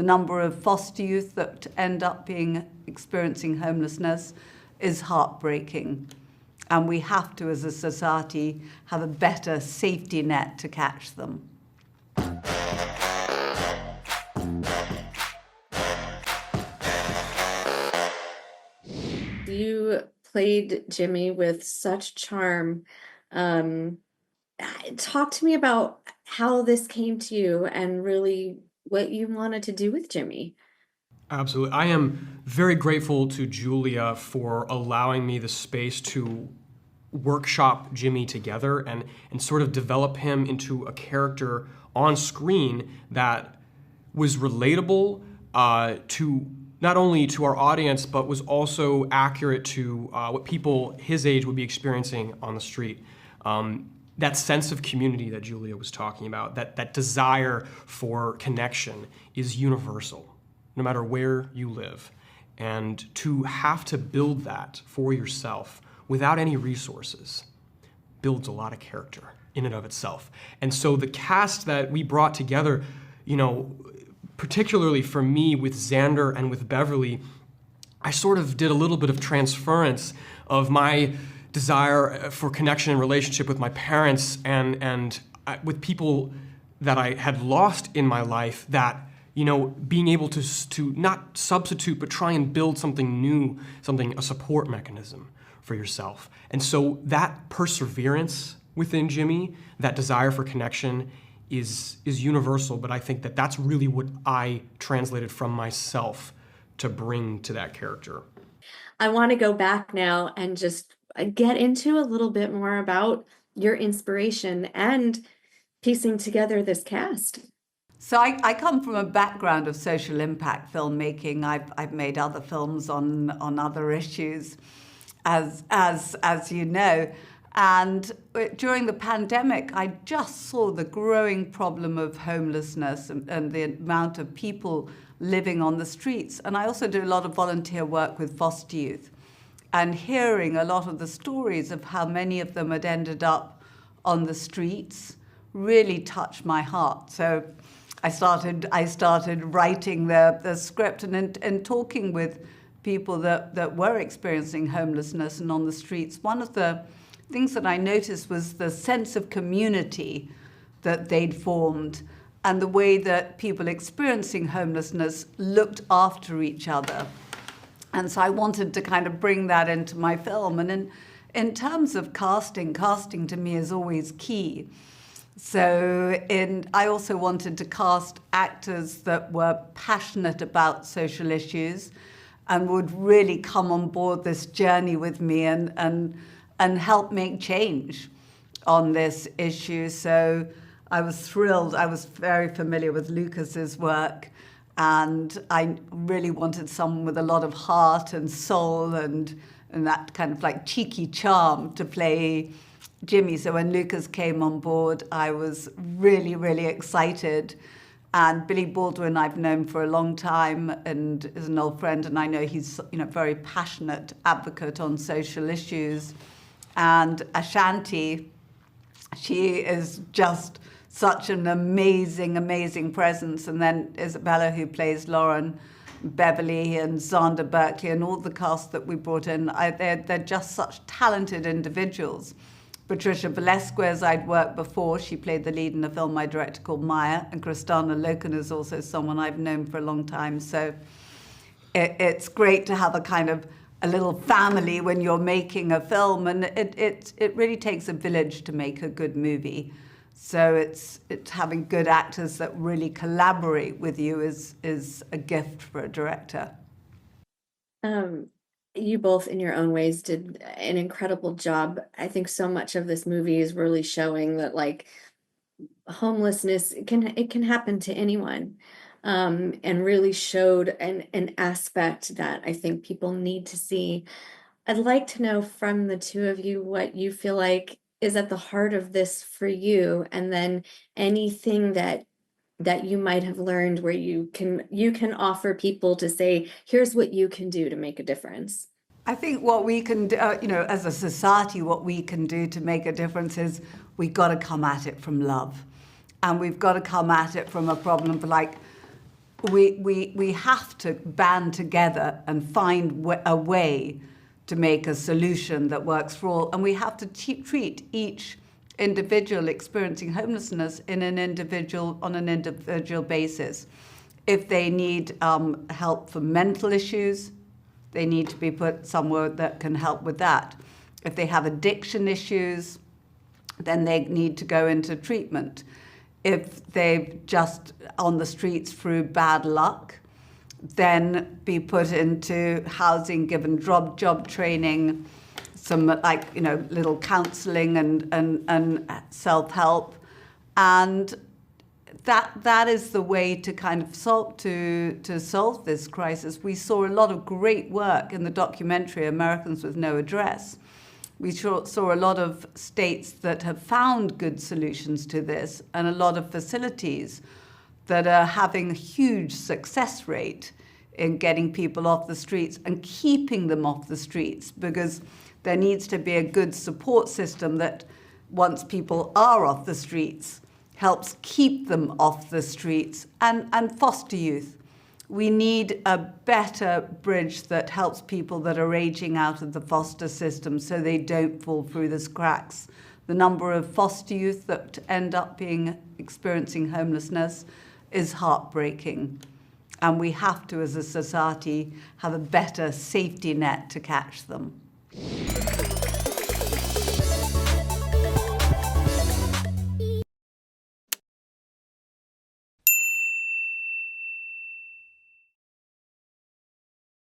the number of foster youth that end up experiencing homelessness is heartbreaking. And we have to, as a society, have a better safety net to catch them. You played Jimmy with such charm. Talk to me about how this came to you and really what you wanted to do with Jimmy. Absolutely. I am very grateful to Julia for allowing me the space to workshop Jimmy together and sort of develop him into a character on screen that was relatable to not only to our audience, but was also accurate to what people his age would be experiencing on the street. That sense of community that Julia was talking about, that desire for connection is universal, no matter where you live. And to have to build that for yourself without any resources builds a lot of character in and of itself. And so the cast that we brought together, you know, particularly for me with Xander and with Beverly, I sort of did a little bit of transference of my desire for connection and relationship with my parents and with people that I had lost in my life, that, you know, being able to not substitute, but try and build something new, a support mechanism for yourself. And so that perseverance within Jimmy, that desire for connection is universal, but I think that that's really what I translated from myself to bring to that character. I want to go back now and just get into a little bit more about your inspiration and piecing together this cast. So I come from a background of social impact filmmaking. I've made other films on other issues, as you know. And during the pandemic, I just saw the growing problem of homelessness and the amount of people living on the streets. And I also do a lot of volunteer work with foster youth. And hearing a lot of the stories of how many of them had ended up on the streets really touched my heart. So I started writing the script and talking with people that were experiencing homelessness and on the streets. One of the things that I noticed was the sense of community that they'd formed and the way that people experiencing homelessness looked after each other. And so I wanted to kind of bring that into my film. And in terms of casting to me is always key. So I also wanted to cast actors that were passionate about social issues and would really come on board this journey with me and help make change on this issue. So I was thrilled. I was very familiar with Lucas's work, and I really wanted someone with a lot of heart and soul and that kind of like cheeky charm to play Jimmy. So when Lucas came on board, I was really, really excited. And Billy Baldwin I've known for a long time and is an old friend, and I know he's very passionate advocate on social issues. And Ashanti, she is just such an amazing, amazing presence. And then Isabella, who plays Lauren, Beverly, and Xander, Berkeley, and all the cast that we brought in, they're just such talented individuals. Patricia Velasquez, I'd worked before. She played the lead in a film I directed called Maya, and Kristanna Loken is also someone I've known for a long time. So it's great to have a little family when you're making a film, and it really takes a village to make a good movie. So it's having good actors that really collaborate with you is a gift for a director. You both, in your own ways, did an incredible job. I think so much of this movie is really showing that, like, homelessness it can happen to anyone, and really showed an aspect that I think people need to see. I'd like to know from the two of you what you feel like is at the heart of this for you, and then anything that you might have learned where you can offer people to say, here's what you can do to make a difference. I think what we can do, as a society, what we can do to make a difference is we've got to come at it from love. And we've got to come at it from a problem of we have to band together and find a way to make a solution that works for all. And we have to treat each individual experiencing homelessness on an individual basis. If they need help for mental issues, they need to be put somewhere that can help with that. If they have addiction issues, then they need to go into treatment. If they're just on the streets through bad luck, then be put into housing, given job training, some little counselling and self-help, and that is the way to kind of solve this crisis. We saw a lot of great work in the documentary Americans with No Address. We saw a lot of states that have found good solutions to this, and a lot of facilities that are having a huge success rate in getting people off the streets and keeping them off the streets, because there needs to be a good support system that, once people are off the streets, helps keep them off the streets. And foster youth. We need a better bridge that helps people that are aging out of the foster system so they don't fall through the cracks. The number of foster youth that end up experiencing homelessness is heartbreaking. And we have to, as a society, have a better safety net to catch them.